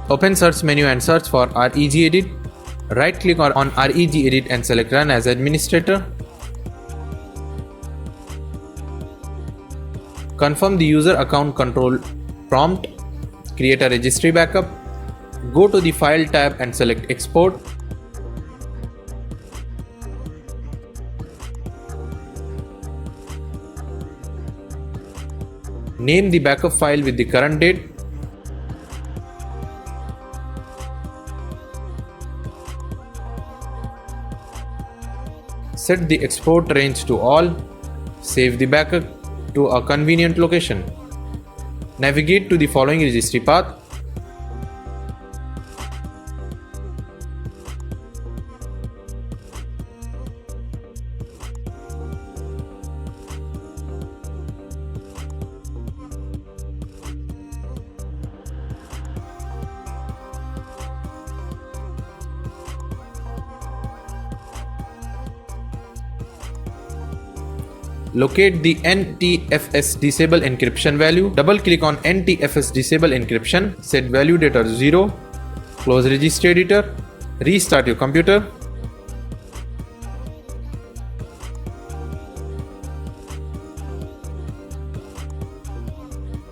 Open search menu and search for regedit. Right click on regedit and select run as administrator. Confirm the user account control prompt. Create a registry backup. Go to the File tab and select Export. Name the backup file with the current date. Set the export range to all. Save the backup to a convenient location. Navigate to the following registry path. Locate the NTFS disable encryption value. Double click on NTFS disable encryption. Set value data to 0. Close registry editor. Restart your computer.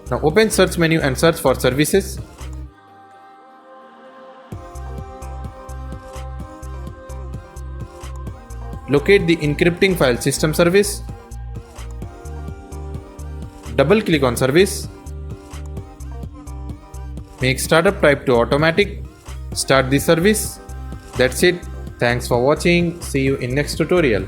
Now open search menu and search for services. Locate the encrypting file system service. Double click on service. Make startup type to automatic. Start the service. That's it. Thanks for watching. See you in next tutorial.